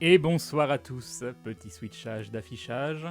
Et bonsoir à tous, petit switchage d'affichage.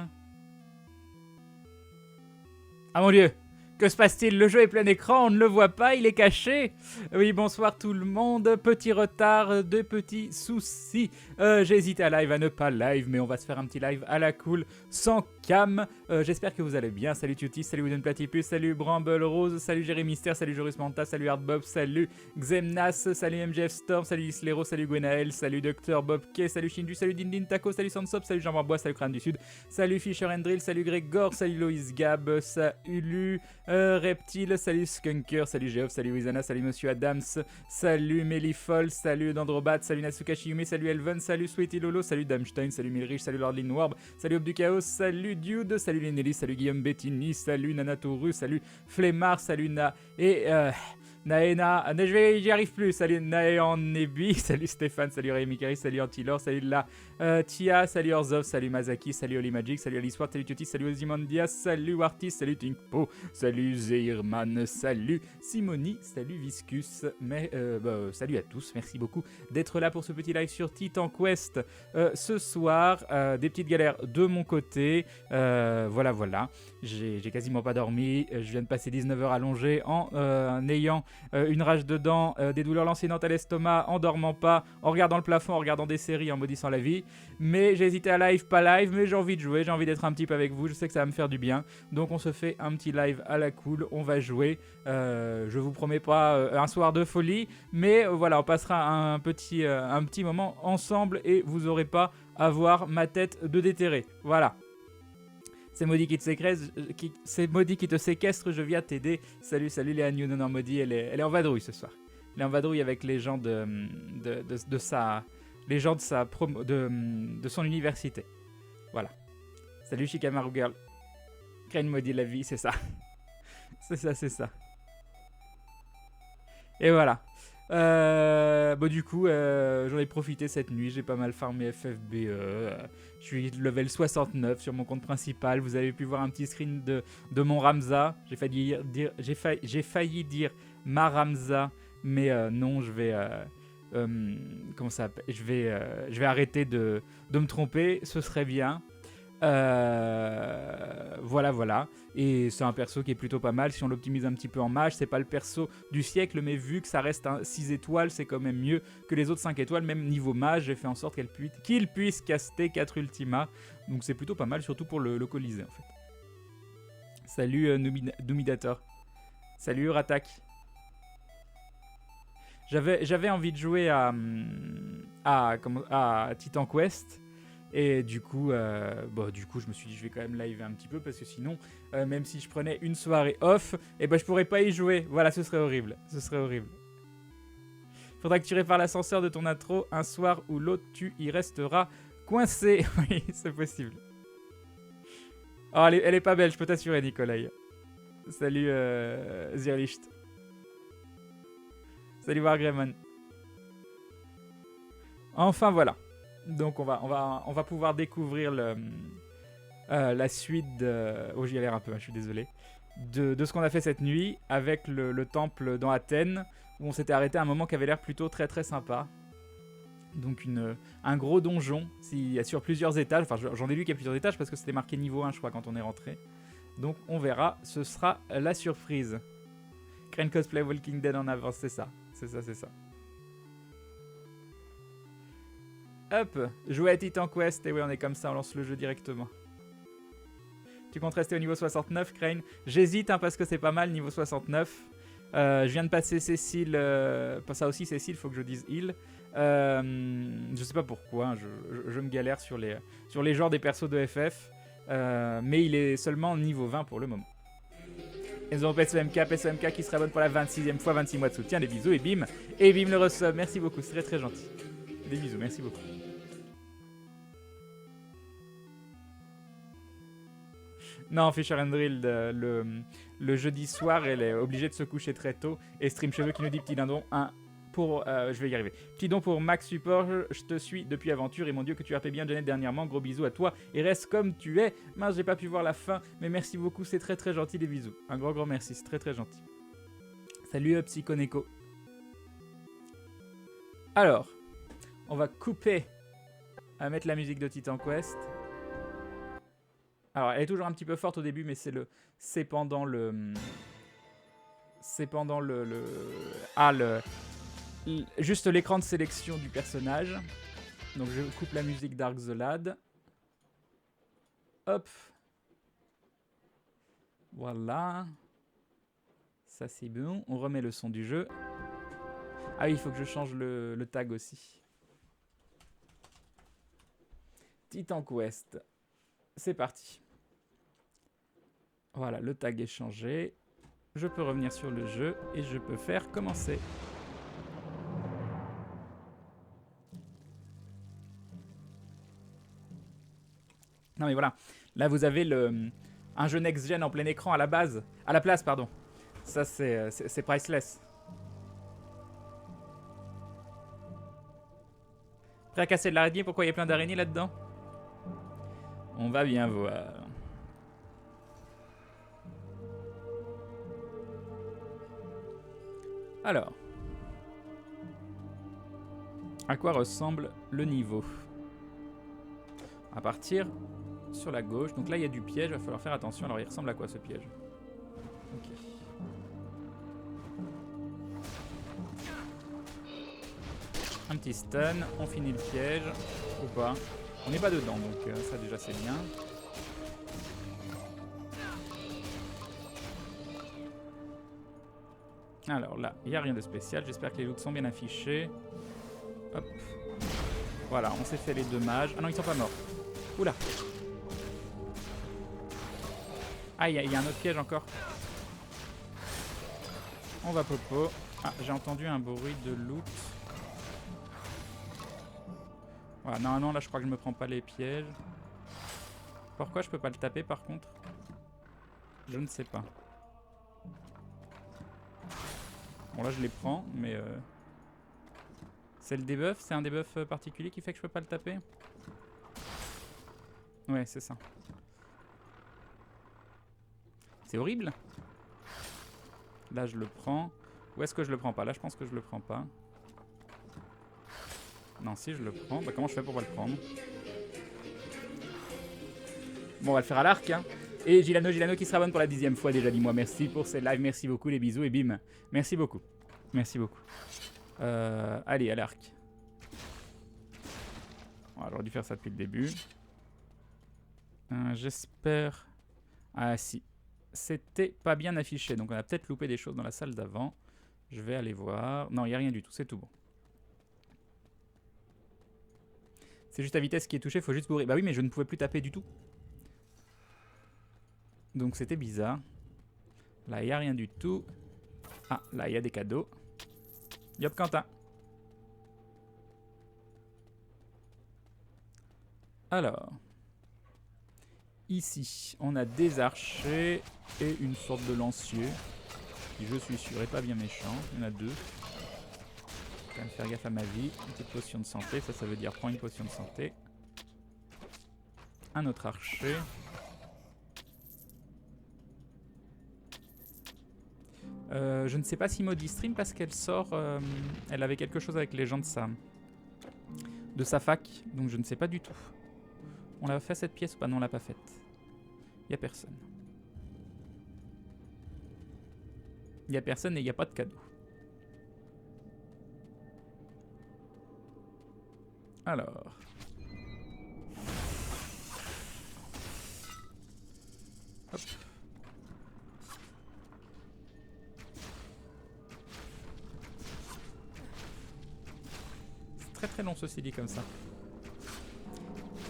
Ah mon dieu, que se passe-t-il? Le jeu est plein écran, on ne le voit pas, il est caché. Oui, bonsoir tout le monde, petit retard, de petits soucis. J'ai hésité à live, à ne pas live, mais on va se faire un petit live à la cool, sans cam. J'espère que vous allez bien. Salut Tutis, salut Wooden Platypus, salut Bramble Rose, salut Jérémyster, salut Jorus Manta, salut Hardbob, salut Xemnas, salut MGF Storm, salut Islero, salut Gwenaël, salut Dr Bob K, salut Shinju, salut Dindin Taco, salut Sansop, salut Jean Bois, salut Crâne du Sud, salut Fisher Drill, salut Grégor, salut Loïs Gab, salut Reptile, salut Skunker, salut Geoff, salut Wizana, salut Monsieur Adams, salut Melifol, salut Dandrobat, salut Natsukashi Yume, salut Elven, salut Sweetie Lolo, salut Damstein, salut Milrich, salut Lordlin Warb, salut Ob du Chaos, salut Dude, salut Lenelli, salut Guillaume Bettini, salut Nanatoru, salut Flemmar, salut Na et Naena, j'y arrive plus, salut Naean Nebi, salut Stéphane, salut Rémi Kari, salut Antilor, salut La Tia, salut Orzov, salut Mazaki, salut Oli Magic, salut Aliswart, salut Tuti, salut Ozymandias, salut Wartis, salut Tinkpo, salut Zeirman, salut Simoni, salut Viscus, salut à tous, merci beaucoup d'être là pour ce petit live sur Titan Quest ce soir, des petites galères de mon côté, voilà, j'ai quasiment pas dormi, je viens de passer 19 heures allongé en ayant une rage de dents, des douleurs lancinantes à l'estomac, en dormant pas, en regardant le plafond, en regardant des séries, en maudissant la vie. Mais j'ai hésité à live, pas live, mais j'ai envie de jouer, j'ai envie d'être un petit peu avec vous, je sais que ça va me faire du bien. Donc on se fait un petit live à la cool, on va jouer. Je vous promets pas un soir de folie, mais voilà, on passera un petit moment ensemble et vous aurez pas à voir ma tête de déterré. Voilà. C'est Maudit qui te séquestre, je viens t'aider. Salut Léa Newton en Maudit, elle est en vadrouille ce soir. Elle est en vadrouille avec les gens de son université. Voilà. Salut Shikamaru Girl. Crane Maudit la vie, c'est ça. c'est ça. Et voilà. Du coup, j'en ai profité cette nuit, j'ai pas mal farmé FFBE. Je suis level 69 sur mon compte principal. Vous avez pu voir un petit screen de mon Ramza. J'ai failli dire ma Ramza, mais non, je vais. Comment ça s'appelle ? Je vais arrêter de me tromper, ce serait bien. Voilà. Et c'est un perso qui est plutôt pas mal. Si on l'optimise un petit peu en mage, c'est pas le perso du siècle, mais vu que ça reste un 6 étoiles, c'est quand même mieux que les autres 5 étoiles. Même niveau mage, j'ai fait en sorte qu'il puisse caster 4 ultimas. Donc c'est plutôt pas mal, surtout pour le localiser en fait. Salut Numidator. Salut Uratak. J'avais envie de jouer à Titan Quest. Et du coup, je me suis dit je vais quand même live un petit peu parce que sinon, même si je prenais une soirée off, je pourrais pas y jouer. Voilà, ce serait horrible. Faudra que tu répares l'ascenseur de ton intro un soir ou l'autre, tu y resteras coincé. Oui, c'est possible. Oh, elle est pas belle, je peux t'assurer, Nikolai. Salut Zirlicht. Salut Wargreman. Enfin voilà. Donc on va pouvoir découvrir la suite de... Oh, j'y ai l'air un peu, je suis désolé. De ce qu'on a fait cette nuit avec le temple dans Athènes, où on s'était arrêté à un moment qui avait l'air plutôt très très sympa. Donc un gros donjon sur plusieurs étages. Enfin, j'en ai lu qu'il y a plusieurs étages parce que c'était marqué niveau 1, je crois, quand on est rentré. Donc on verra, ce sera la surprise. Crane Cosplay Walking Dead en avance, c'est ça. Hop, jouer à Titan Quest, et oui, on est comme ça, on lance le jeu directement. Tu comptes rester au niveau 69, Crane? J'hésite, parce que c'est pas mal, niveau 69. Je viens de passer Cécile, ça aussi Cécile, faut que je dise il. Je sais pas pourquoi, je me galère sur les genres des persos de FF. Mais il est seulement niveau 20 pour le moment. Et nous avons PSOMK qui se rabonne pour la 26e fois, 26 mois de soutien, des bisous, et bim le resub, merci beaucoup, c'est très très gentil. Des bisous, merci beaucoup. Non, Fisher Drill, le jeudi soir, elle est obligée de se coucher très tôt. Et Stream Cheveux qui nous dit petit dindon, je vais y arriver. Petit don pour Max Support, je te suis depuis Aventure et mon dieu que tu as fait bien Janet dernièrement. Gros bisous à toi et reste comme tu es. Mince, j'ai pas pu voir la fin, mais merci beaucoup, c'est très très gentil, des bisous. Un grand merci, c'est très très gentil. Salut Psychoneko. Alors, on va couper à mettre la musique de Titan Quest. Alors, elle est toujours un petit peu forte au début, mais c'est pendant le... C'est pendant juste l'écran de sélection du personnage. Donc je coupe la musique Dark the Lad. Hop. Voilà. Ça c'est bon. On remet le son du jeu. Ah oui, il faut que je change le tag aussi. Titan Quest. C'est parti. Voilà, le tag est changé. Je peux revenir sur le jeu et je peux faire commencer. Non mais voilà, là vous avez un jeu next-gen en plein écran à la base, à la place pardon. Ça c'est priceless. Prêt à casser de l'araignée, pourquoi il y a plein d'araignées là-dedans? On va bien voir. Alors, à quoi ressemble le niveau? À partir sur la gauche. Donc là, il y a du piège. Il va falloir faire attention. Alors, il ressemble à quoi ce piège? Ok. Un petit stun. On finit le piège. Ou pas. On n'est pas dedans. Donc ça, déjà, c'est bien. Alors là, il n'y a rien de spécial. J'espère que les loots sont bien affichés. Hop. Voilà, on s'est fait les 2 mages. Ah non, ils sont pas morts. Oula. Ah, il y a un autre piège encore. On va popo. Ah, j'ai entendu un bruit de loot. Voilà, normalement là je crois que je me prends pas les pièges. Pourquoi je peux pas le taper par contre? Je ne sais pas. Bon là je les prends, mais... C'est le debuff? C'est un debuff particulier qui fait que je peux pas le taper? Ouais, c'est ça. C'est horrible. Là, je le prends. Ou est-ce que je le prends pas? Là, je pense que je le prends pas. Non, si je le prends. Bah, comment je fais pour pas le prendre? Bon, on va le faire à l'arc. Hein. Et Gilano qui se rabonne pour la 10e fois déjà. Dis-moi merci pour ces lives. Merci beaucoup, les bisous et bim. Merci beaucoup. Merci beaucoup. Allez, à l'arc. J'aurais dû faire ça depuis le début. J'espère... Ah si. C'était pas bien affiché. Donc on a peut-être loupé des choses dans la salle d'avant. Je vais aller voir. Non, il n'y a rien du tout. C'est tout bon. C'est juste la vitesse qui est touchée. Il faut juste bourrer. Bah oui, mais je ne pouvais plus taper du tout. Donc c'était bizarre. Là, il n'y a rien du tout. Ah, là, il y a des cadeaux. Yop, Quentin. Alors... Ici, on a des archers et une sorte de lancier, qui je suis sûr est pas bien méchant. Il y en a 2. Je vais quand même faire gaffe à ma vie. Une petite potion de santé, ça veut dire prends une potion de santé. Un autre archer. Je ne sais pas si Maudit stream parce qu'elle sort... elle avait quelque chose avec les gens de sa fac, donc je ne sais pas du tout. On l'a fait cette pièce ou pas? Non, on l'a pas faite. Il n'y a personne. Il n'y a personne et il n'y a pas de cadeau. Alors. Hop. C'est très très long ceci dit comme ça.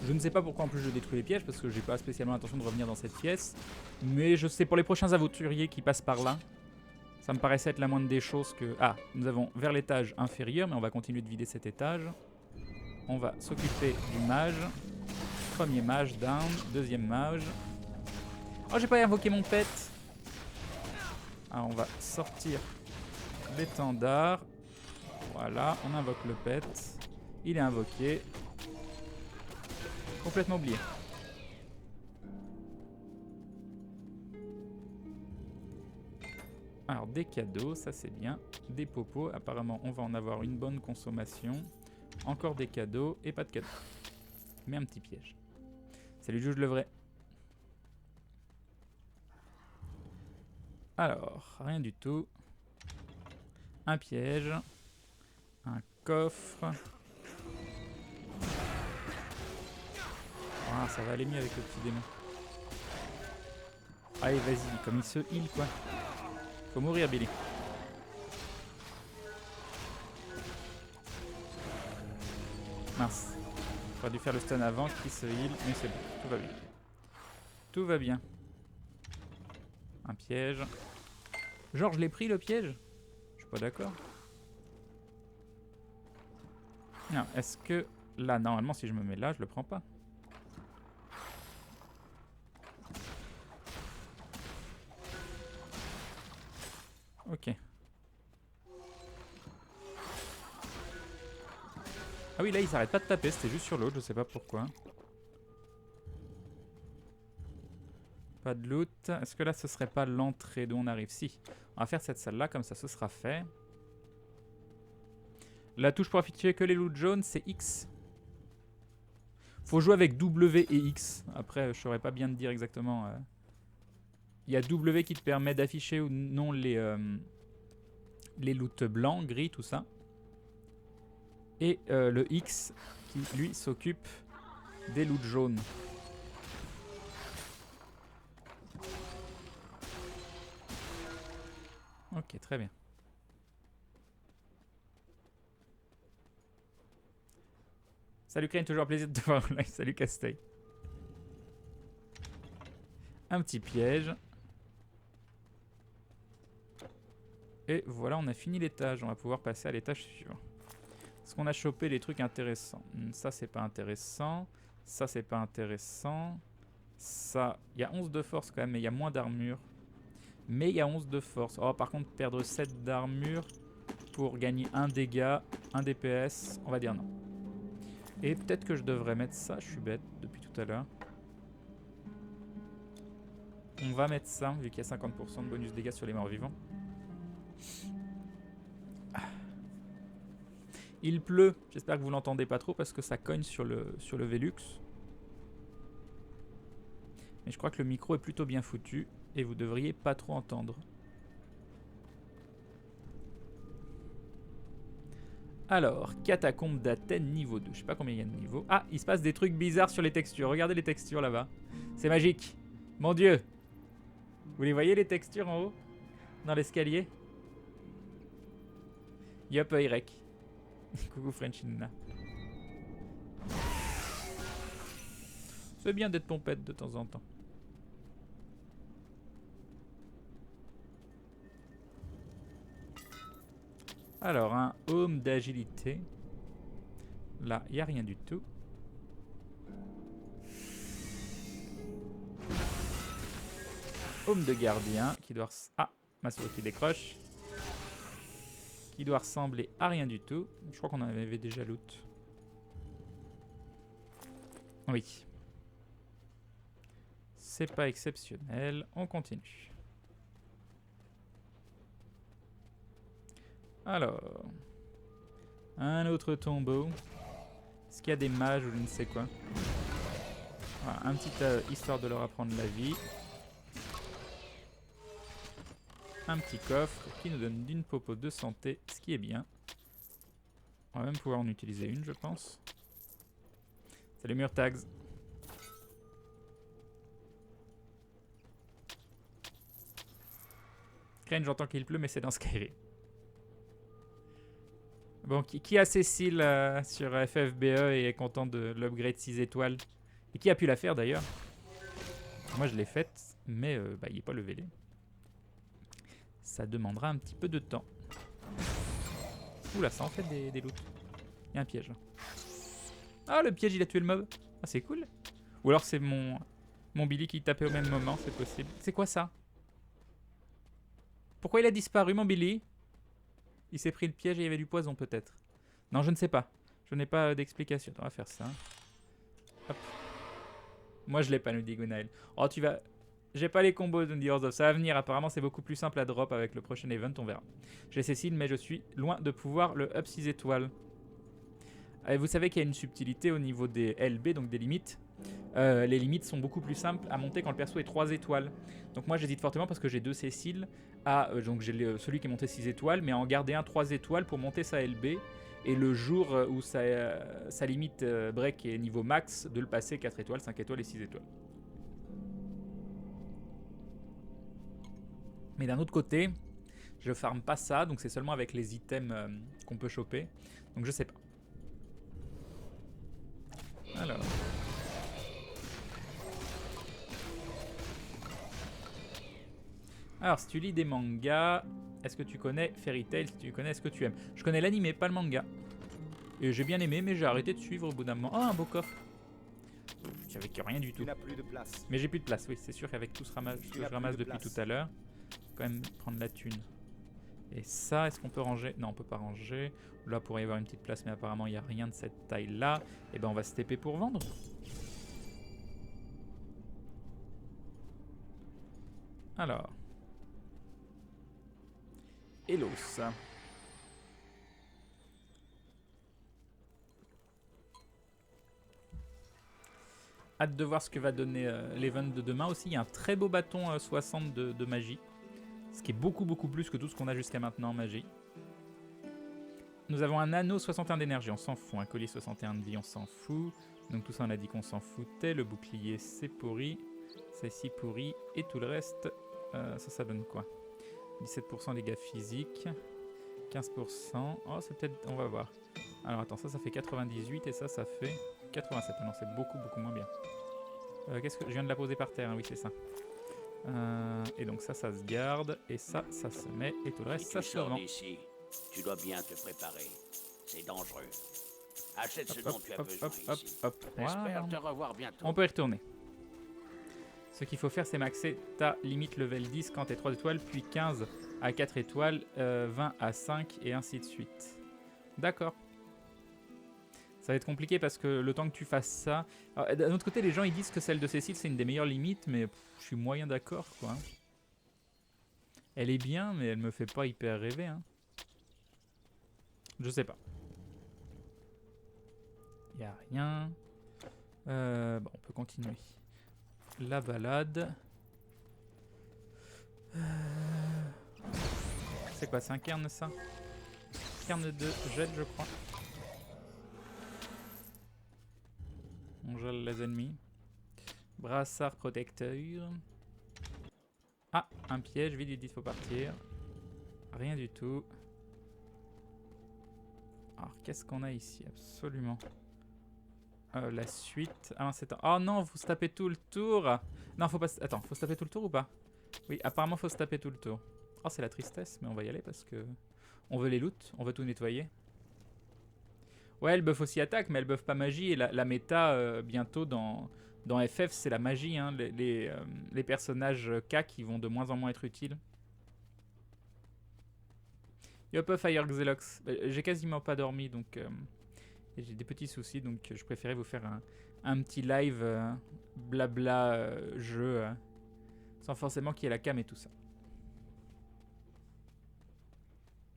Je ne sais pas pourquoi en plus je détruis les pièges parce que j'ai pas spécialement l'intention de revenir dans cette pièce. Mais je sais pour les prochains aventuriers qui passent par là, ça me paraissait être la moindre des choses que... Ah, nous avons vers l'étage inférieur, mais on va continuer de vider cet étage. On va s'occuper du mage. Premier mage down, deuxième mage. Oh, j'ai pas invoqué mon pet. Ah, on va sortir l'étendard. Voilà, on invoque le pet. Il est invoqué. Complètement oublié. Alors des cadeaux, ça c'est bien. Des popos, apparemment on va en avoir une bonne consommation. Encore des cadeaux et pas de cadeaux. Mais un petit piège. Salut, juge le vrai. Alors, rien du tout. Un piège. Un coffre. Ah, ça va aller mieux avec le petit démon. Allez, vas-y, comme il se heal, quoi. Faut mourir, Billy. Mince. J'aurais dû faire le stun avant qu'il se heal, mais c'est bon, tout va bien. Tout va bien. Un piège. Genre, je l'ai pris le piège? Je suis pas d'accord. Non, est-ce que... Là, normalement, si je me mets là, je le prends pas. Ok. Ah oui, là, il s'arrête pas de taper, c'était juste sur l'autre, je sais pas pourquoi. Pas de loot. Est-ce que là, ce serait pas l'entrée d'où on arrive? Si. On va faire cette salle-là, comme ça, ce sera fait. La touche pour afficher que les loots jaunes, c'est X. Faut jouer avec W et X. Après, je saurais pas bien te dire exactement. Il y a W qui te permet d'afficher ou non les loots blancs, gris, tout ça. Et le X qui, lui, s'occupe des loots jaunes. Ok, très bien. Salut Crane, toujours un plaisir de te voir en live. Salut Castell. Un petit piège. Et voilà, on a fini l'étage. On va pouvoir passer à l'étage suivant. Est-ce qu'on a chopé des trucs intéressants? Ça, c'est pas intéressant. Ça, c'est pas intéressant. Ça, il y a 11 de force quand même, mais il y a moins d'armure. Mais il y a 11 de force. Oh, par contre, perdre 7 d'armure pour gagner 1 dégât, 1 DPS, on va dire non. Et peut-être que je devrais mettre ça, je suis bête depuis tout à l'heure. On va mettre ça, vu qu'il y a 50% de bonus dégâts sur les morts vivants. Il pleut, j'espère que vous l'entendez pas trop parce que ça cogne sur le Velux. Mais je crois que le micro est plutôt bien foutu et vous devriez pas trop entendre. Alors, catacombe d'Athènes niveau 2. Je sais pas combien il y a de niveaux. Ah, il se passe des trucs bizarres sur les textures. Regardez les textures là-bas. C'est magique. Mon dieu. Vous les voyez les textures en haut? Dans l'escalier? Yup, Irek. Coucou Frenchina. C'est bien d'être pompette de temps en temps. Alors, un home d'agilité. Là, il n'y a rien du tout. Home de gardien qui doit... Ah, ma souris qui décroche. Qui doit ressembler à rien du tout. Je crois qu'on en avait déjà loot. Oui. C'est pas exceptionnel. On continue. Alors. Un autre tombeau. Est-ce qu'il y a des mages ou je ne sais quoi? Voilà, un petit histoire de leur apprendre la vie. Un petit coffre qui nous donne d'une popo de santé, ce qui est bien. On va même pouvoir en utiliser une, je pense. Salut Murtags. Crane, j'entends qu'il pleut, mais c'est dans Skyrim. Bon, qui a Cécile sur FFBE et est content de l'upgrade 6 étoiles? Et qui a pu la faire d'ailleurs? Moi je l'ai faite, mais il n'est pas levelé. Ça demandera un petit peu de temps. Oula, ça en fait des loots. Il y a un piège là. Ah, le piège il a tué le mob. Ah, c'est cool. Ou alors c'est mon Billy qui tapait au même moment, c'est possible. C'est quoi ça? Pourquoi il a disparu mon Billy? Il s'est pris le piège et il y avait du poison peut-être. Non, je ne sais pas. Je n'ai pas d'explication. On va faire ça. Hop. Moi je l'ai pas, nous dit Gunael. Oh, tu vas... J'ai pas les combos de Heroes. Ça va venir. Apparemment, c'est beaucoup plus simple à drop avec le prochain event. On verra. J'ai Cécile, mais je suis loin de pouvoir le up 6 étoiles. Vous savez qu'il y a une subtilité au niveau des LB, donc des limites. Les limites sont beaucoup plus simples à monter quand le perso est 3 étoiles. Donc moi j'hésite fortement parce que j'ai 2 Cécile. Donc j'ai celui qui est monté 6 étoiles, mais à en garder un 3 étoiles pour monter sa LB. Et le jour où sa limite break est niveau max, de le passer 4 étoiles, 5 étoiles et 6 étoiles. Mais d'un autre côté, je farme pas ça, donc c'est seulement avec les items qu'on peut choper. Donc je sais pas. Alors. Alors, si tu lis des mangas, est-ce que tu connais Fairy Tail? Si tu connais, est-ce que tu aimes? Je connais l'anime, pas le manga. Et j'ai bien aimé, mais j'ai arrêté de suivre au bout d'un moment. Oh, un beau coffre. Avec rien du tout. Plus de place. Mais j'ai plus de place, oui, c'est sûr qu'avec tout ce que je ramasse depuis tout à l'heure, quand même prendre la thune. Et ça, est-ce qu'on peut ranger? Non, on peut pas ranger. Là, pourrait y avoir une petite place, mais apparemment, il n'y a rien de cette taille-là. Et ben, on va se TP pour vendre. Alors. Elos. Hâte de voir ce que va donner l'event de demain aussi. Il y a un très beau bâton 60 de magie. Ce qui est beaucoup plus que tout ce qu'on a jusqu'à maintenant en magie. Nous avons un anneau 61 d'énergie, on s'en fout. Un collier 61 de vie, on s'en fout. Donc tout ça, on a dit qu'on s'en foutait. Le bouclier, c'est pourri. C'est pourri. Et tout le reste, ça donne quoi? 17% dégâts physiques. 15%. Oh, c'est peut-être... On va voir. Alors attends, ça fait 98 et ça fait 87. Non, c'est beaucoup moins bien. Qu'est-ce que... Je viens de la poser par terre, hein, oui, c'est ça. Et donc ça se garde. Et ça se met. Et tout le reste, ça se vend. Tu dois bien te préparer. C'est dangereux. Achète ce dont tu as besoin ici. J'espère te revoir bientôt. On peut y retourner. Ce qu'il faut faire, c'est maxer ta limite level 10 quand t'es 3 étoiles, puis 15 à 4 étoiles, 20 à 5 et ainsi de suite. D'accord. Ça va être compliqué parce que le temps que tu fasses ça... D'un autre côté, les gens ils disent que celle de Cécile c'est une des meilleures limites, mais je suis moyen d'accord quoi. Elle est bien, mais elle me fait pas hyper rêver. Hein. Je sais pas. Y a rien. Bon, on peut continuer. La balade. C'est quoi, c'est un cairn ça? Cairn de jet, je crois. On gèle les ennemis. Brassard protecteur. Ah, un piège, vite, il faut partir. Rien du tout. Alors, qu'est-ce qu'on a ici? Absolument. La suite. Ah, c'est... Oh non, faut se taper tout le tour. Non, faut pas... Attends, faut se taper tout le tour ou pas? Oui, apparemment, faut se taper tout le tour. Oh, c'est la tristesse, mais on va y aller parce que... On veut les loot, on veut tout nettoyer. Ouais, elle buff aussi attaque, mais elle buff pas magie. Et la méta, bientôt, dans FF, c'est la magie. Hein, les personnages K qui vont de moins en moins être utiles. Yop, Fire Xelox. J'ai quasiment pas dormi, donc... j'ai des petits soucis, donc je préférais vous faire un petit live blabla jeu, sans forcément qu'il y ait la cam et tout ça.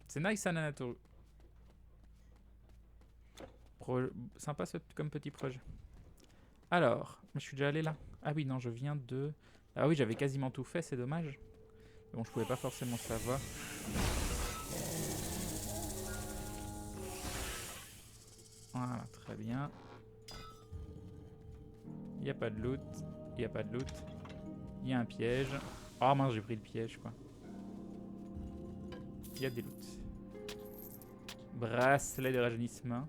C'est nice, Anatoru. Sympa comme petit projet. Alors, je suis déjà allé là. Ah oui, non, je viens de... Ah oui, j'avais quasiment tout fait, c'est dommage. Bon, je pouvais pas forcément savoir. Voilà, très bien. Il n'y a pas de loot. Il n'y a pas de loot. Il y a un piège. Oh mince, j'ai pris le piège, quoi. Il y a des loots. Bracelet de rajeunissement.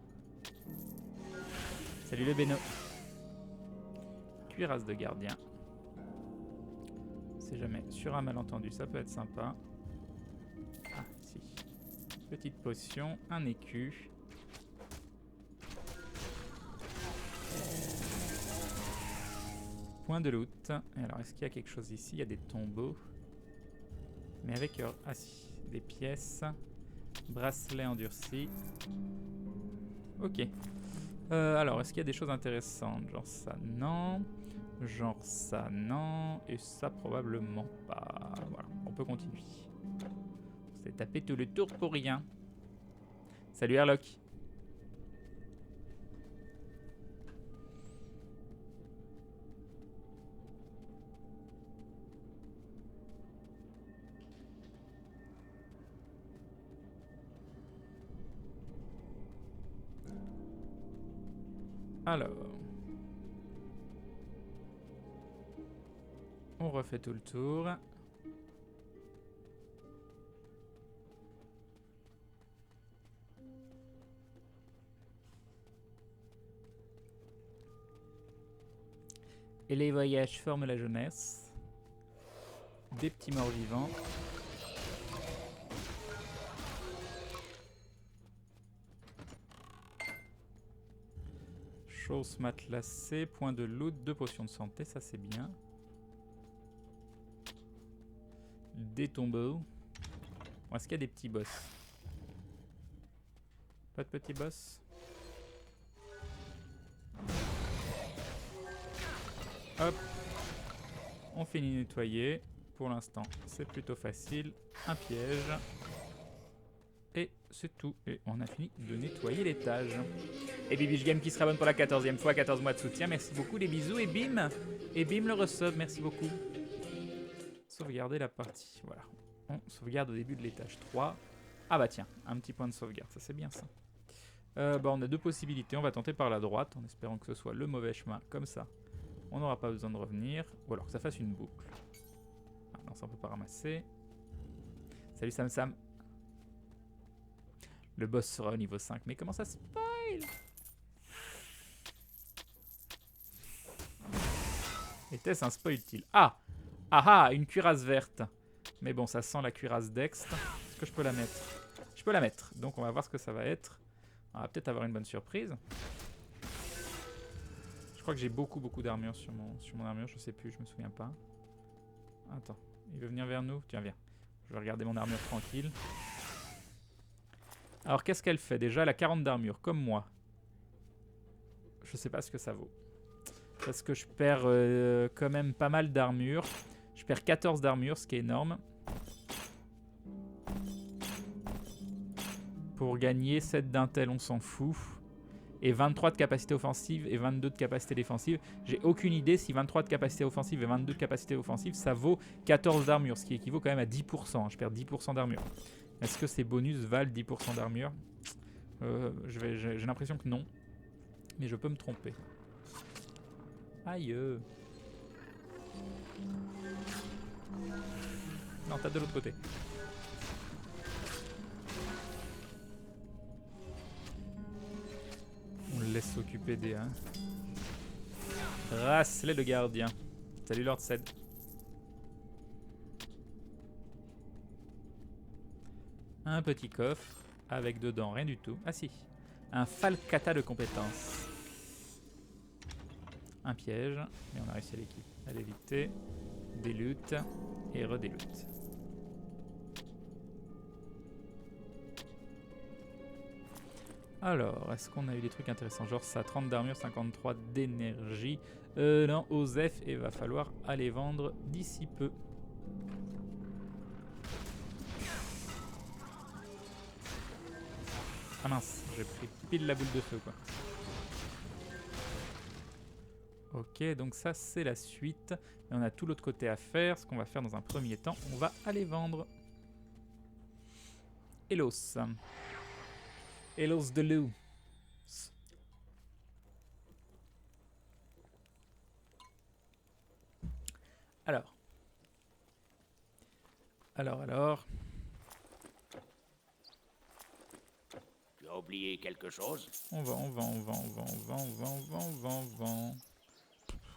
Salut le Beno. Cuirasse de gardien. C'est jamais sur un malentendu, ça peut être sympa. Ah, si. Petite potion, un écu. Point de loot. Et alors, est-ce qu'il y a quelque chose ici? Il y a des tombeaux. Mais avec... Ah si, des pièces. Bracelet endurci. Ok. Alors, est-ce qu'il y a des choses intéressantes? Genre ça, non. Genre ça, non. Et ça, probablement pas. Voilà, on peut continuer. On s'est tapé tout le tour pour rien. Salut Airlock. Alors. On refait tout le tour. Et les voyages forment la jeunesse. Des petits morts vivants. Chose matelassée, point de loot, 2 potions de santé, ça c'est bien. Des tombeaux. Bon, est-ce qu'il y a des petits boss? Pas de petits boss? Hop. On finit de nettoyer. Pour l'instant, c'est plutôt facile. Un piège. Et c'est tout. Et on a fini de nettoyer l'étage. Et Bibiche Game qui se rabonne pour la 14e fois, 14 mois de soutien. Merci beaucoup, des bisous. Et bim! Et bim le resub, merci beaucoup. Sauvegarder la partie. Voilà. On sauvegarde au début de l'étage 3. Ah bah tiens, un petit point de sauvegarde, ça c'est bien ça. Bah on a 2 possibilités. On va tenter par la droite en espérant que ce soit le mauvais chemin. Comme ça, on n'aura pas besoin de revenir. Ou alors que ça fasse une boucle. Ah non, ça on peut pas ramasser. Salut Sam Sam. Le boss sera au niveau 5. Mais comment ça spoil? Était-ce un spoil-t-il? Ah! Ah ah! Une cuirasse verte. Mais bon, ça sent la cuirasse d'Ext. Est-ce que je peux la mettre? Je peux la mettre. Donc on va voir ce que ça va être. On va peut-être avoir une bonne surprise. Je crois que j'ai beaucoup d'armure sur mon armure. Je sais plus, je me souviens pas. Attends, il veut venir vers nous? Tiens, viens. Je vais regarder mon armure tranquille. Alors qu'est-ce qu'elle fait? Déjà, elle a 40 d'armure, comme moi. Je sais pas ce que ça vaut. Parce que je perds quand même pas mal d'armure. Je perds 14 d'armure, ce qui est énorme. Pour gagner 7 d'intel, on s'en fout. Et 23 de capacité offensive et 22 de capacité défensive. J'ai aucune idée si 23 de capacité offensive et 22 de capacité offensive, ça vaut 14 d'armure, ce qui équivaut quand même à 10%. Je perds 10% d'armure. Est-ce que ces bonus valent 10% d'armure? J'ai l'impression que non. Mais je peux me tromper. Aïe. Non, t'as de l'autre côté. On le laisse s'occuper des... Hein. Racelez le gardien. Salut Lord Ced. Un petit coffre avec dedans rien du tout. Ah si, un falcata de compétences. Un piège, mais on a réussi à l'éviter. Des luttes et redélutes. Alors, est-ce qu'on a eu des trucs intéressants? Genre ça, 30 d'armure, 53 d'énergie. Non, Osef, et va falloir aller vendre d'ici peu. Ah mince, j'ai pris pile la boule de feu quoi. Ok, donc ça c'est la suite. Et on a tout l'autre côté à faire. Ce qu'on va faire dans un premier temps, on va aller vendre. Elos. Elos de loup. Alors. Tu as oublié quelque chose? On vend.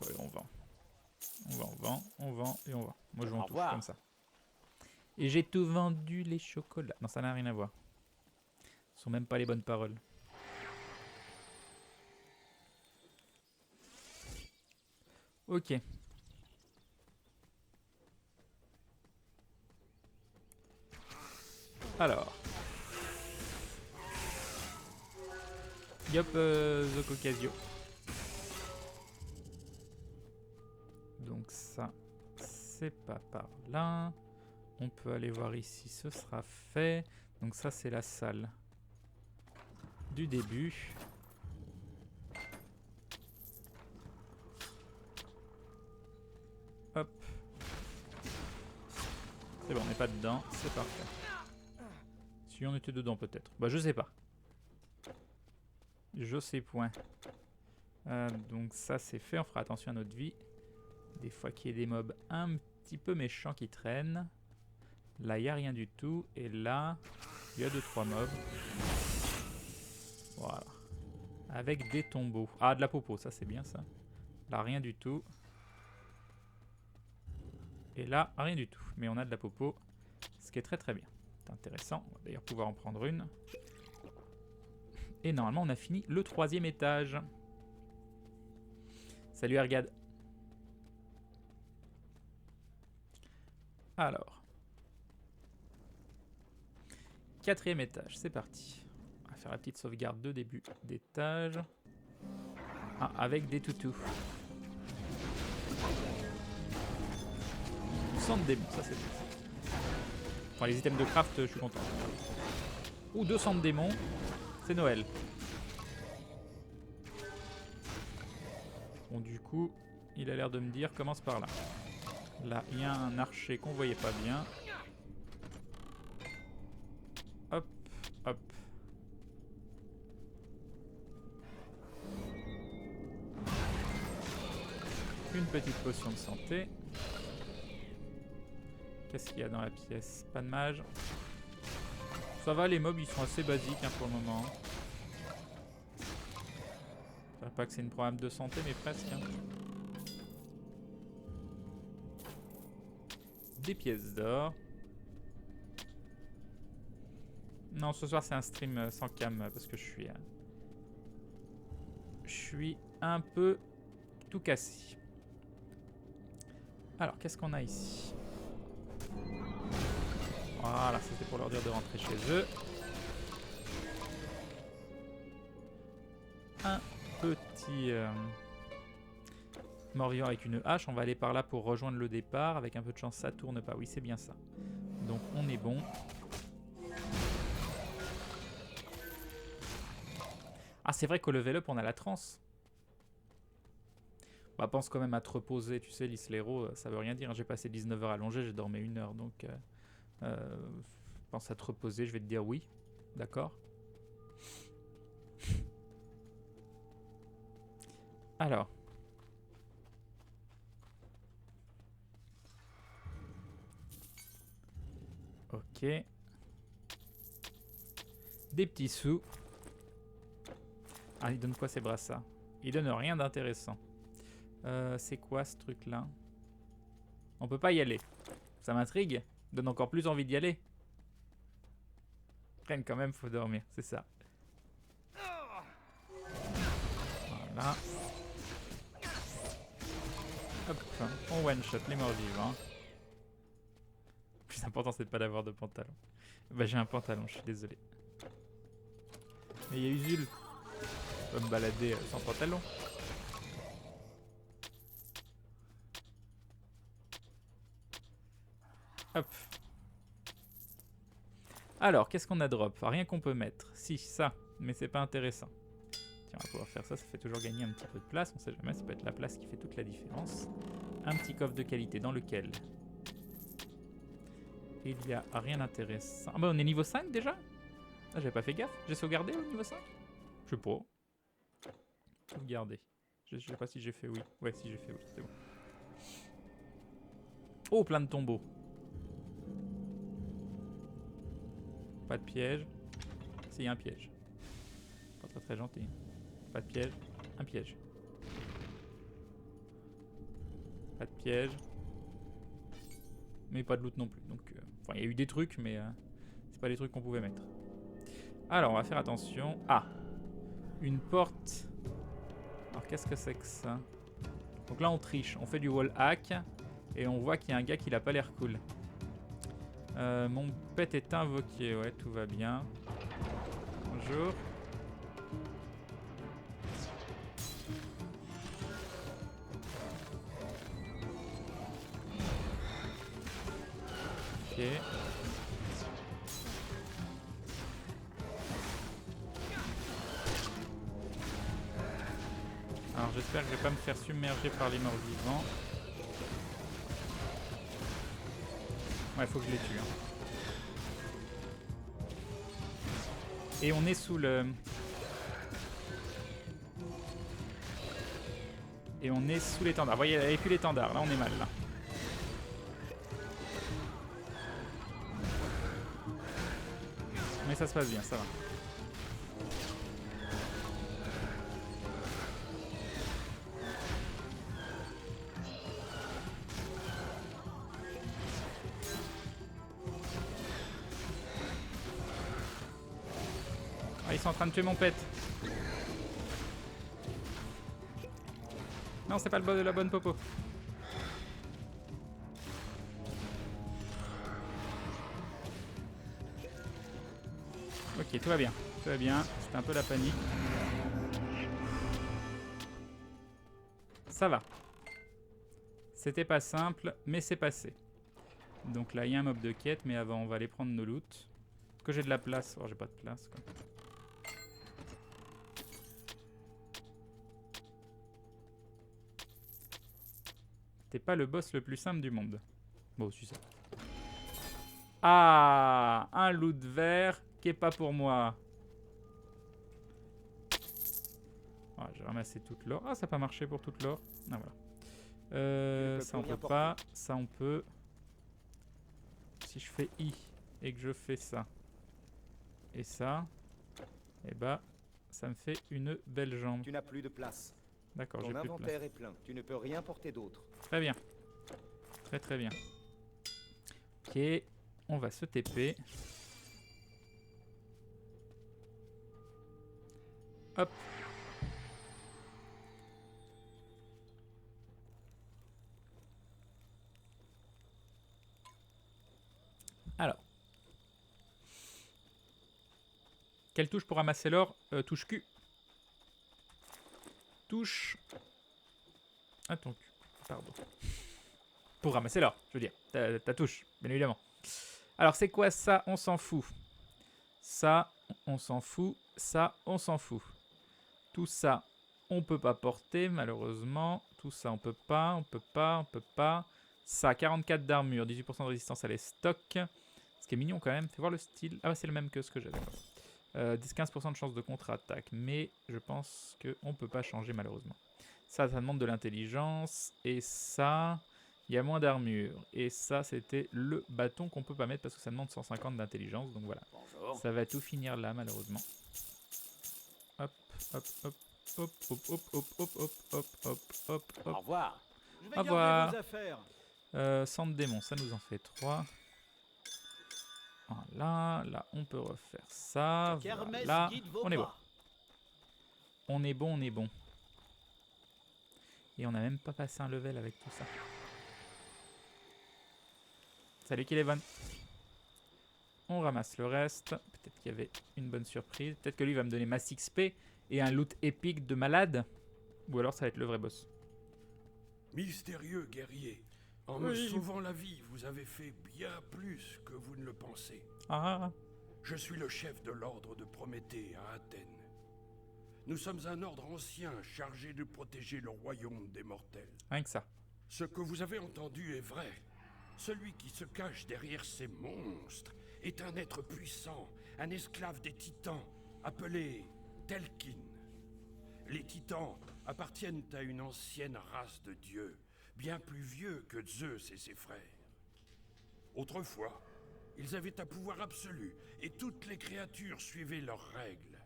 Ouais, on vend et on vend. Moi je vends tout comme ça. Et j'ai tout vendu, les chocolats. Non, ça n'a rien à voir. Ce sont même pas les bonnes paroles. Ok. Alors. Yop, The Caucasio. Donc ça, c'est pas par là. On peut aller voir ici, ce sera fait. Donc ça, c'est la salle du début. Hop. C'est bon, on n'est pas dedans, c'est parfait. Si on était dedans peut-être. Bah je sais pas. Je sais point. Donc ça c'est fait, on fera attention à notre vie. Des fois qu'il y ait des mobs un petit peu méchants qui traînent. Là il n'y a rien du tout. Et là, il y a 2-3 mobs. Voilà. Avec des tombeaux. Ah, de la popo, ça c'est bien ça. Là rien du tout. Et là rien du tout. Mais on a de la popo. Ce qui est très très bien. C'est intéressant. On va d'ailleurs pouvoir en prendre une. Et normalement on a fini le 3e étage. Salut Ergad. Alors. 4e étage, c'est parti. On va faire la petite sauvegarde de début d'étage. Ah, avec des toutous. Du sang de démon, ça c'est bien. Enfin, les items de craft, je suis content. Ou 200 de démons, c'est Noël. Bon, du coup, il a l'air de me dire commence par là. Là, il y a un archer qu'on voyait pas bien. Hop, hop. Une petite potion de santé. Qu'est-ce qu'il y a dans la pièce? Pas de mage. Ça va, les mobs ils sont assez basiques hein, pour le moment. Je dirais pas que c'est une problème de santé, mais presque. Hein. Des pièces d'or. Non, ce soir c'est un stream sans cam parce que je suis un peu tout cassé. Alors, qu'est-ce qu'on a ici? Voilà, c'était pour leur dire de rentrer chez eux. Un petit mort-vivant avec une hache. On va aller par là pour rejoindre le départ. Avec un peu de chance, ça tourne pas. Oui, c'est bien ça. Donc, on est bon. Ah, c'est vrai qu'au level up, on a la transe. Bah, pense quand même à te reposer. Tu sais, l'Islero, ça veut rien dire. J'ai passé 19 heures allongé, j'ai dormi 1 heure. Donc, pense à te reposer. Je vais te dire oui. D'accord. Alors. Ok. Des petits sous. Ah, il donne quoi ces brassards? Il donne rien d'intéressant. C'est quoi ce truc là? On peut pas y aller. Ça m'intrigue. Donne encore plus envie d'y aller. Prenne quand même, faut dormir, c'est ça. Voilà. Hop, on one shot les morts vivants. Le plus important c'est de pas d'avoir de pantalon. Bah j'ai un pantalon, je suis désolé. Mais il y a Usul. Je peux me balader sans pantalon. Hop. Alors, qu'est-ce qu'on a drop? Rien qu'on peut mettre. Si, ça, mais c'est pas intéressant. Tiens, on va pouvoir faire ça, ça fait toujours gagner un petit peu de place. On sait jamais, ça peut être la place qui fait toute la différence. Un petit coffre de qualité dans lequel il n'y a rien d'intéressant. Ah bah on est niveau 5 déjà? Ah, j'avais pas fait gaffe. J'ai sauvegardé au niveau 5? Je sais pas. Sauvegarder. Je sais pas si j'ai fait oui. Ouais, si j'ai fait oui, c'est bon. Oh, plein de tombeaux. Pas de piège. C'est un piège. Pas très très gentil. Pas de piège. Un piège. Pas de piège. Mais pas de loot non plus. Donc, enfin, il y a eu des trucs, mais c'est pas les trucs qu'on pouvait mettre. Alors, on va faire attention. Ah! Une porte. Alors, qu'est-ce que c'est que ça? Donc là, on triche. On fait du wall hack. Et on voit qu'il y a un gars qui n'a pas l'air cool. Mon pet est invoqué. Ouais, tout va bien. Bonjour. Ok. Alors j'espère que je vais pas me faire submerger par les morts vivants. Ouais, faut que je les tue. Hein. Et on est sous le... Et on est sous l'étendard. Vous voyez, il n'y avait plus l'étendard. Là, on est mal, là. Mais ça se passe bien, ça va. Ah, ils sont en train de tuer mon pet. Non, c'est pas le bon de la bonne popo. Ok, tout va bien. Tout va bien. C'était un peu la panique. Ça va. C'était pas simple, mais c'est passé. Donc là, il y a un mob de quête, mais avant, on va aller prendre nos loots. Est-ce que j'ai de la place? Oh, j'ai pas de place, quoi. T'es pas le boss le plus simple du monde. Bon, aussi ça. Ah, un loot vert qui est pas pour moi. Ah, j'ai ramassé toute l'or. Ah, ça n'a pas marché pour toute l'or. Ah, voilà. Ça on peut pas. Ça on peut. Si je fais I et que je fais ça et ça, et bah ça me fait une belle jambe. Tu n'as plus de place. D'accord, j'ai Ton plus de place. inventaire est plein. Tu ne peux rien porter d'autre. Très bien. Très très bien. Ok, on va se TP. Hop. Alors. Quelle touche pour ramasser l'or? Touche Q. Touche... Attends, Q. Pardon. Pour ramasser l'or, je veux dire. Ta touche, bien évidemment. Alors, c'est quoi ça? On s'en fout. Ça, on s'en fout. Ça, on s'en fout. Tout ça, on peut pas porter, malheureusement. Tout ça, on peut pas, on peut pas, on peut pas. Ça, 44 d'armure, 18% de résistance à les stocks. Ce qui est mignon quand même. Fais voir le style. Ah ouais, c'est le même que ce que j'avais. 10-15% de chance de contre-attaque. Mais je pense qu'on peut pas changer, malheureusement. Ça demande de l'intelligence. Et ça, il y a moins d'armure. Et ça, c'était le bâton qu'on peut pas mettre parce que ça demande 150 d'intelligence. Donc voilà. Bonjour. Ça va tout finir là, malheureusement. Hop, hop, hop, hop, hop, hop, hop, hop, hop, hop, hop, hop, Au hop. revoir. Je vais Au revoir. garder vos affaires. Centre démon, ça nous en fait 3. Voilà, là on peut refaire ça. Voilà, on est bon. On est bon, on est bon. Et on n'a même pas passé un level avec tout ça. Salut Kilevan. On ramasse le reste. Peut-être qu'il y avait une bonne surprise. Peut-être que lui va me donner masse XP et un loot épique de malade. Ou alors ça va être le vrai boss. Mystérieux guerrier, en me sauvant la vie, vous avez fait bien plus que vous ne le pensez. Ah, Je suis le chef de l'ordre de Prométhée à Athènes. Nous sommes un ordre ancien chargé de protéger le royaume des mortels. rien que ça. Ce que vous avez entendu est vrai. Celui qui se cache derrière ces monstres est un être puissant, un esclave des titans, appelé Telkin. Les titans appartiennent à une ancienne race de dieux, bien plus vieux que Zeus et ses frères. Autrefois, ils avaient un pouvoir absolu, et toutes les créatures suivaient leurs règles.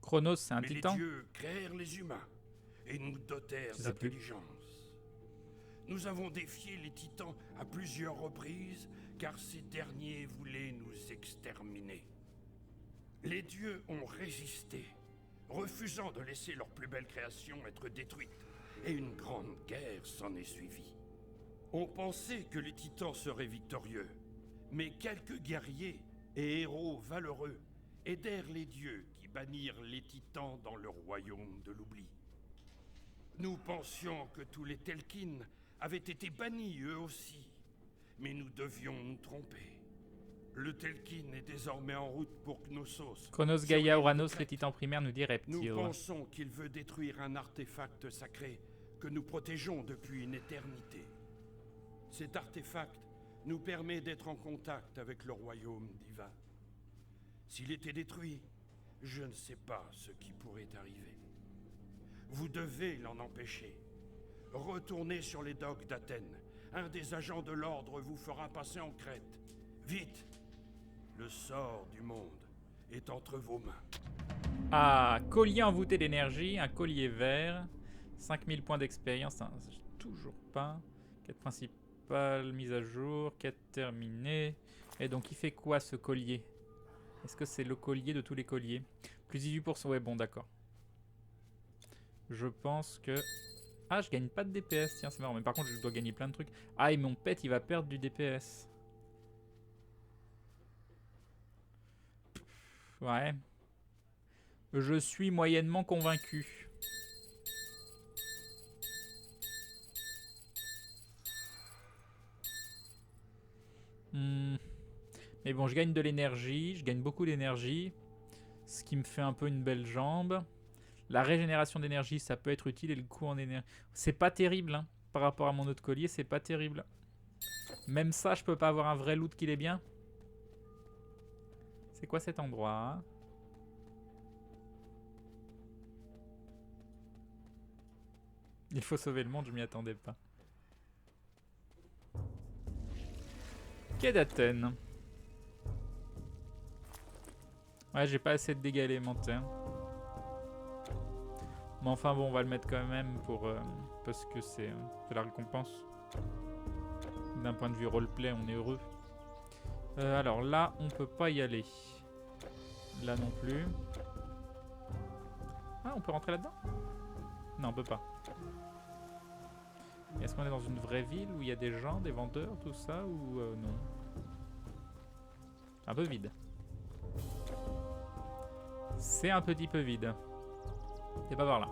Chronos, c'est un Mais titan. les dieux créèrent les humains, et nous dotèrent Je sais plus. d'intelligence. Nous avons défié les titans à plusieurs reprises, car ces derniers voulaient nous exterminer. Les dieux ont résisté, refusant de laisser leur plus belle création être détruite, et une grande guerre s'en est suivie. On pensait que les titans seraient victorieux, mais quelques guerriers et héros valeureux aidèrent les dieux qui bannirent les titans dans le royaume de l'oubli. Nous pensions que tous les Telkin avaient été bannis eux aussi, mais nous devions nous tromper. Le Telkin est désormais en route pour Knossos. Chronos, sur Gaïa, l'île Uranos, de les Crète. titans primaires nous dit Nous reptiles. pensons qu'il veut détruire un artefact sacré que nous protégeons depuis une éternité. Cet artefact nous permet d'être en contact avec le royaume divin. S'il était détruit, je ne sais pas ce qui pourrait arriver. Vous devez l'en empêcher. Retournez sur les docks d'Athènes. Un des agents de l'ordre vous fera passer en Crète. Vite! Le sort du monde est entre vos mains. Ah, collier envoûté d'énergie, un collier vert, 5000 points d'expérience, hein, toujours pas. Quête principale, mise à jour, quête terminée. Et donc il fait quoi ce collier? Est-ce que c'est le collier de tous les colliers? Plus 18%, ouais bon d'accord. Je pense que... Ah, je gagne pas de DPS, tiens c'est marrant, mais par contre je dois gagner plein de trucs. Ah et mon pet il va perdre du DPS. Ouais. Je suis moyennement convaincu. Mais bon, je gagne de l'énergie, je gagne beaucoup d'énergie, ce qui me fait un peu une belle jambe. La régénération d'énergie, ça peut être utile et le coût en énergie... C'est pas terrible, hein. Par rapport à mon autre collier, c'est pas terrible. Même ça, je peux pas avoir un vrai loot qui l'est bien. C'est quoi cet endroit, hein? Il faut sauver le monde, je m'y attendais pas. Quai d'Athènes. Ouais, j'ai pas assez de dégâts élémentaires. Mais enfin bon, on va le mettre quand même pour parce que c'est la récompense. D'un point de vue roleplay, on est heureux. Alors là, on peut pas y aller. Là non plus. Ah, on peut rentrer là-dedans? Non, on peut pas. Est-ce qu'on est dans une vraie ville où il y a des gens, des vendeurs, tout ça, ou non? Un peu vide. C'est un petit peu vide. C'est pas par là.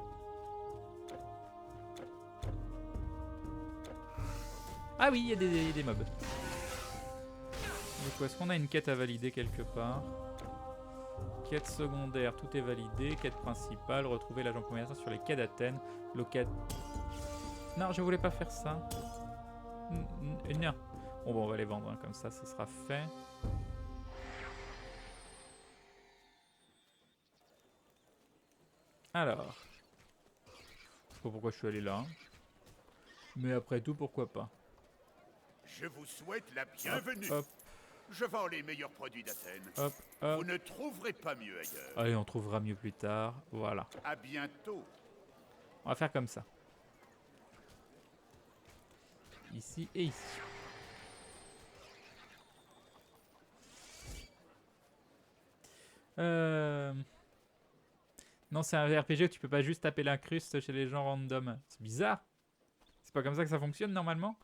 Ah oui, il y a des mobs. Du coup, est-ce qu'on a une quête à valider quelque part? Quête secondaire, tout est validé. Quête principale, retrouver l'agent commerçant sur les quais d'Athènes. Non, je voulais pas faire ça. Non. Bon, on va les vendre, hein, comme ça, ce sera fait. Alors. Je sais pas pourquoi je suis allé là. Mais après tout, pourquoi pas. Je vous souhaite la bienvenue. Hop, Je vends les meilleurs produits d'Athènes. hop, hop. Vous ne trouverez pas mieux ailleurs. Allez, on trouvera mieux plus tard. Voilà. À bientôt. On va faire comme ça. Ici et ici. Non, c'est un RPG où tu peux pas juste taper l'incruste chez les gens random. C'est bizarre. C'est pas comme ça que ça fonctionne normalement.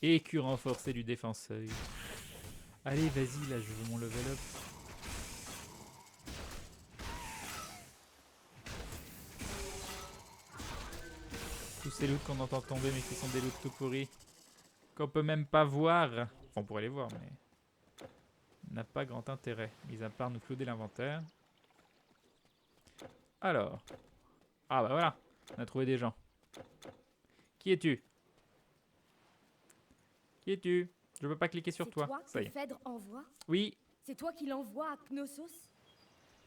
Écu renforcé du défenseur. Allez, vas-y, là, je veux mon level up. Tous ces loots qu'on entend tomber, mais qui sont des loots tout pourris. Qu'on peut même pas voir. Enfin, on pourrait les voir, mais... n'a pas grand intérêt, mis à part nous clouder l'inventaire. Alors. Ah bah voilà, on a trouvé des gens. Qui es-tu? Qui es-tu? Je peux pas cliquer sur toi. Toi Ça y que est. Phèdre envoie? Oui. C'est toi qui l'envoie à Knossos?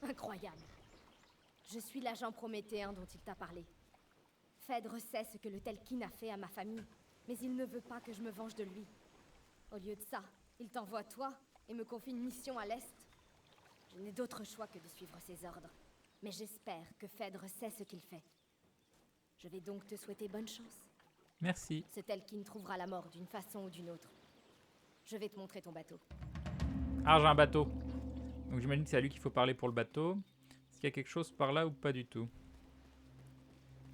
Incroyable. Je suis l'agent prométhéen dont il t'a parlé. Phèdre sait ce que le Telkin a fait à ma famille, mais il ne veut pas que je me venge de lui. Au lieu de ça, il t'envoie toi et me confie une mission à l'Est. Je n'ai d'autre choix que de suivre ses ordres. Mais j'espère que Phèdre sait ce qu'il fait. Je vais donc te souhaiter bonne chance. Merci. Ce Telkin trouvera la mort d'une façon ou d'une autre. Je vais te montrer ton bateau. Ah, j'ai un bateau. Donc j'imagine que c'est à lui qu'il faut parler pour le bateau. Est-ce qu'il y a quelque chose par là ou pas du tout?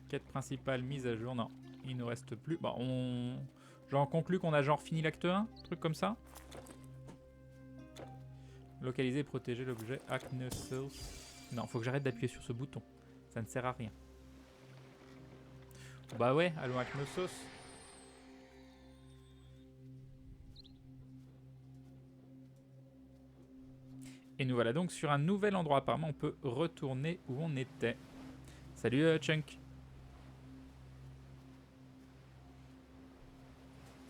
Quête principale, mise à jour. Non, il nous reste plus. Bon, j'en conclus qu'on a genre fini l'acte 1, truc comme ça. Localiser et protéger l'objet Knossos. Non, faut que j'arrête d'appuyer sur ce bouton. Ça ne sert à rien. Bah ouais, allons à Knossos. Et nous voilà donc sur un nouvel endroit. Apparemment, on peut retourner où on était. Salut Chunk.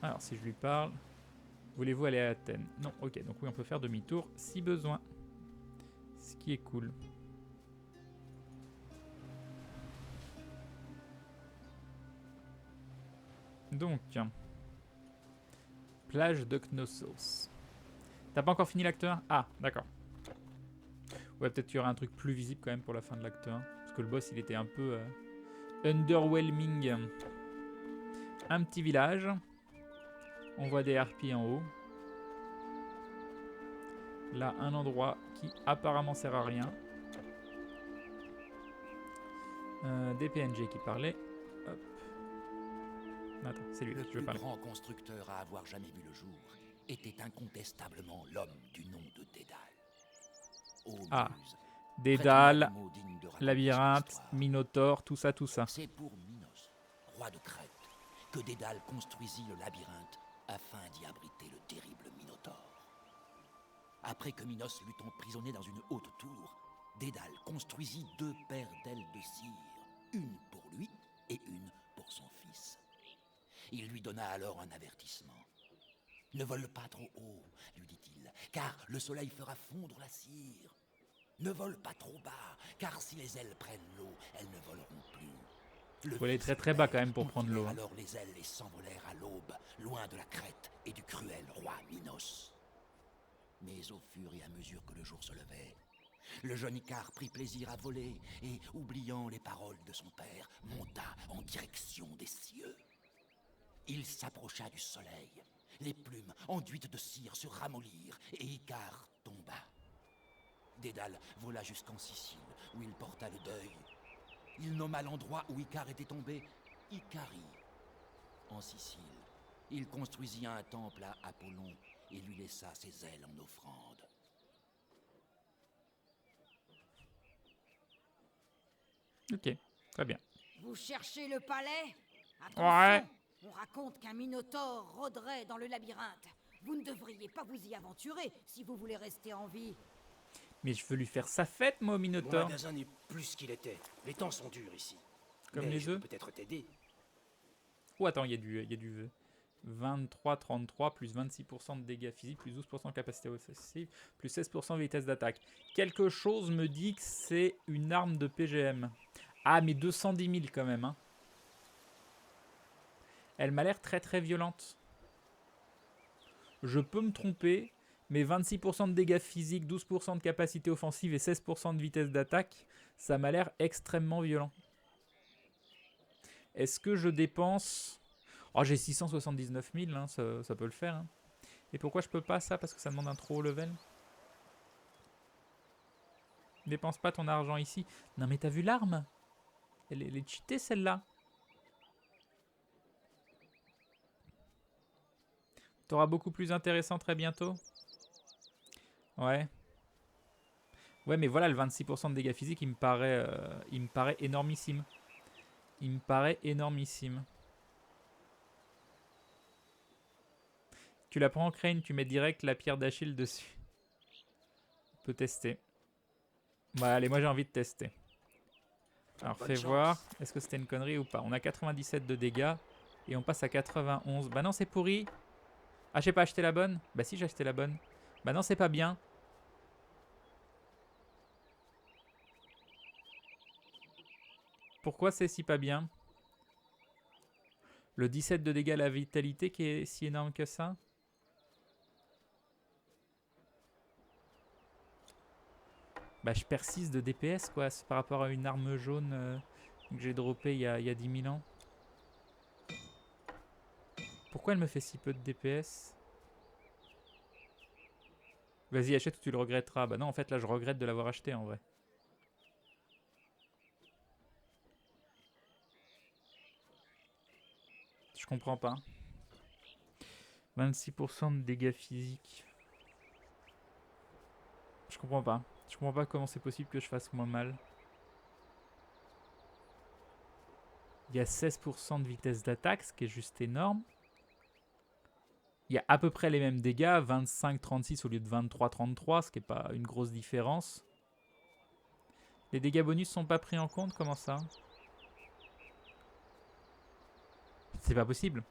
Alors, si je lui parle... Voulez-vous aller à Athènes? Non, ok. Donc oui, on peut faire demi-tour si besoin. Ce qui est cool. Donc, plage de Knossos. T'as pas encore fini l'acte 1? Ah, d'accord. Ouais, peut-être qu'il y aura un truc plus visible quand même pour la fin de l'acte 1. Parce que le boss, il était un peu underwhelming. Un petit village. On voit des harpies en haut. Là, un endroit qui apparemment sert à rien. Des PNG qui parlaient. Hop. Attends, c'est lui Le que je veux plus parler. grand constructeur à avoir jamais vu le jour était incontestablement l'homme du nom de Dédale. Ô Ah, Muse, Dédale, prête-moi un mot digne de raconter labyrinthe, son histoire. Minotaure, tout ça, tout ça. C'est pour Minos, roi de Crète, que Dédale construisit le labyrinthe afin d'y abriter le terrible Minotaure. Après que Minos l'eut emprisonné dans une haute tour, Dédale construisit 2 paires d'ailes de cire, une pour lui et une pour son fils. Il lui donna alors un avertissement. « Ne vole pas trop haut, lui dit-il, car le soleil fera fondre la cire. Ne vole pas trop bas, car si les ailes prennent l'eau, elles ne voleront plus. » Le Faut aller fils très très du bas père quand même pour prendre l'eau. cultivèrent alors les ailes et s'envolèrent à l'aube, loin de la Crète et du cruel roi Minos. Mais au fur et à mesure que le jour se levait, le jeune Icare prit plaisir à voler et, oubliant les paroles de son père, monta en direction des cieux. Il s'approcha du soleil. Les plumes enduites de cire se ramollirent et Icare tomba. Dédale vola jusqu'en Sicile, où il porta le deuil. Il nomma l'endroit où Icare était tombé Icarie. En Sicile, il construisit un temple à Apollon et lui laissa ses ailes en offrande. Ok, très bien. Vous cherchez le palais? Attention, Ouais. on raconte qu'un minotaure rôderait dans le labyrinthe. Vous ne devriez pas vous y aventurer si vous voulez rester en vie. Mais je veux lui faire sa fête, moi, au Mon Minotaure. magasin n'est plus ce qu'il était. Les temps sont durs ici. Comme Mais les je œufs. peux peut-être t'aider. Oh, attends, il y a du 23, 33, plus 26% de dégâts physiques, plus 12% de capacité offensive, plus 16% de vitesse d'attaque. Quelque chose me dit que c'est une arme de PGM. Ah, mais 210 000 quand même, hein. Elle m'a l'air très très violente. Je peux me tromper, mais 26% de dégâts physiques, 12% de capacité offensive et 16% de vitesse d'attaque, ça m'a l'air extrêmement violent. Est-ce que je dépense... Oh, j'ai 679 000, hein, ça peut le faire. Hein. Et pourquoi je peux pas ça? Parce que ça demande un trop haut level. Dépense pas ton argent ici. Non mais t'as vu l'arme? Elle est cheatée celle-là. T'auras beaucoup plus intéressant très bientôt. Ouais. Ouais, mais voilà, le 26% de dégâts physiques, il me paraît énormissime. Il me paraît énormissime. Tu la prends en crane, tu mets direct la pierre d'Achille dessus. On peut tester. Ouais, allez, moi j'ai envie de tester. Alors Bonne fais chance. voir, est-ce que c'était une connerie ou pas? On a 97 de dégâts et on passe à 91. Bah non, c'est pourri. Ah, j'ai pas acheté la bonne? Bah si, j'ai acheté la bonne. Bah non, c'est pas bien. Pourquoi c'est si pas bien? Le 17 de dégâts à la vitalité qui est si énorme que ça? Bah je perds 6 de DPS quoi, c'est par rapport à une arme jaune que j'ai droppée il y a 10 000 ans. Pourquoi elle me fait si peu de DPS? Vas-y, achète ou tu le regretteras. Bah non, en fait là je regrette de l'avoir acheté en vrai. Je comprends pas. 26% de dégâts physiques. Je comprends pas. Je comprends pas comment c'est possible que je fasse moins mal. Il y a 16% de vitesse d'attaque, ce qui est juste énorme. Il y a à peu près les mêmes dégâts, 25-36 au lieu de 23-33, ce qui n'est pas une grosse différence. Les dégâts bonus sont pas pris en compte, comment ça? C'est pas possible.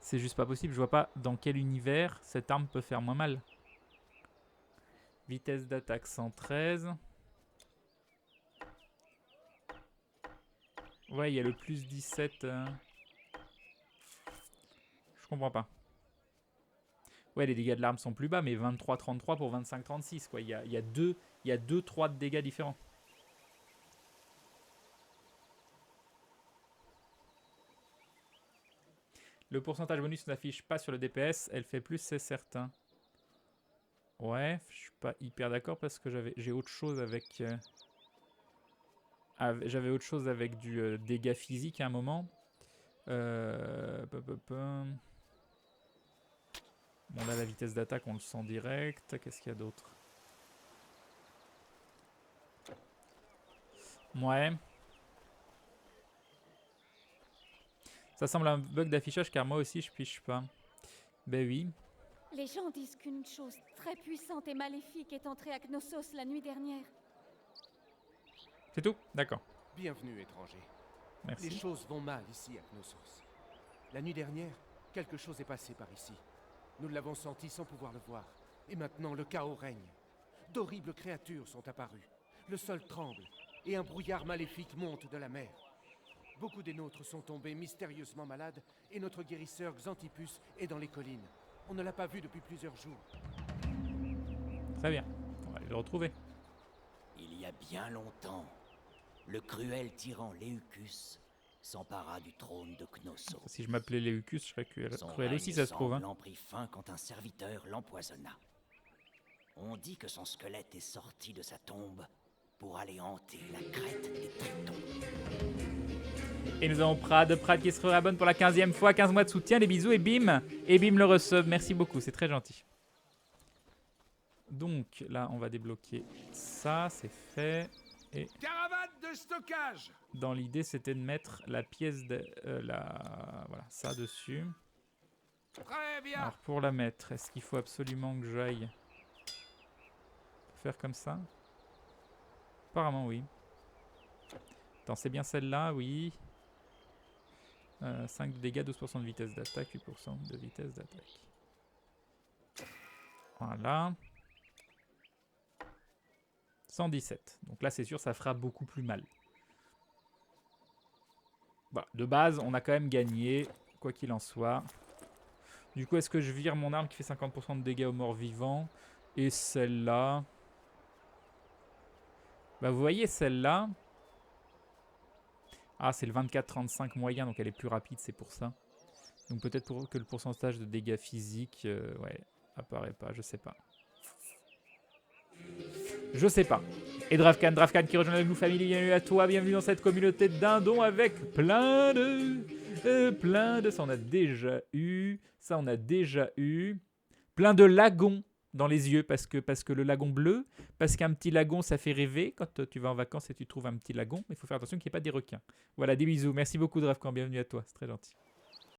C'est juste pas possible, je vois pas dans quel univers cette arme peut faire moins mal. Vitesse d'attaque 113. Ouais, il y a le plus 17. comprends pas. Ouais, les dégâts de l'arme sont plus bas, mais 23-33 pour 25-36, quoi. Il y a 2-3 de dégâts différents. Le pourcentage bonus n'affiche pas sur le DPS, elle fait plus, c'est certain. Ouais, je suis pas hyper d'accord parce que j'ai autre chose avec... j'avais autre chose avec du dégât physique à un moment. Bon, là, la vitesse d'attaque, on le sent direct. Qu'est-ce qu'il y a d'autre? Ouais. Ça semble un bug d'affichage car moi aussi je piche pas. Ben oui. Les gens disent qu'une chose très puissante et maléfique est entrée à Knossos la nuit dernière. C'est tout? D'accord. Bienvenue, étranger. Merci. Les choses vont mal ici à Knossos. La nuit dernière, quelque chose est passé par ici. Nous l'avons senti sans pouvoir le voir. Et maintenant, le chaos règne. D'horribles créatures sont apparues. Le sol tremble, et un brouillard maléfique monte de la mer. Beaucoup des nôtres sont tombés mystérieusement malades, et notre guérisseur Xanthipus est dans les collines. On ne l'a pas vu depuis plusieurs jours. Très bien. On va aller le retrouver. Il y a bien longtemps, le cruel tyran Léucus s'empara du trône de Knossos. Si je m'appelais Léucus, je serais cruel Son aussi, ça se trouve. règne prit fin quand un serviteur l'empoisonna. On dit que son squelette est sorti de sa tombe pour aller hanter la crête des Tritons. Et nous avons Prad qui se réabonne pour la 15e fois, 15 mois de soutien, des bisous et bim le resub, merci beaucoup, c'est très gentil. Donc là on va débloquer ça, c'est fait. Et Caravane de stockage. dans l'idée c'était de mettre la pièce de voilà, ça dessus. Très bien. Alors pour la mettre, est-ce qu'il faut absolument que j'aille faire comme ça? Apparemment oui. Attends, c'est bien celle-là, oui. 5 de dégâts, 12% de vitesse d'attaque, 8% de vitesse d'attaque. Voilà. 117. Donc là, c'est sûr, ça fera beaucoup plus mal. Voilà. De base, on a quand même gagné, quoi qu'il en soit. Du coup, est-ce que je vire mon arme qui fait 50% de dégâts aux morts vivants? Et celle-là... Bah, vous voyez, celle-là... Ah, c'est le 24-35 moyen, donc elle est plus rapide, c'est pour ça. Donc peut-être pour que le pourcentage de dégâts physiques, ouais, apparaît pas, je sais pas. Je sais pas. Et Dravkan qui rejoint avec nous, famille, bienvenue à toi, bienvenue dans cette communauté de dindons avec plein de... Ça on a déjà eu, ça on a déjà eu. Plein de lagons dans les yeux, parce que le lagon bleu, parce qu'un petit lagon ça fait rêver quand tu vas en vacances et tu trouves un petit lagon, mais il faut faire attention qu'il n'y ait pas des requins. Voilà, des bisous, merci beaucoup Dravkan, bienvenue à toi, c'est très gentil.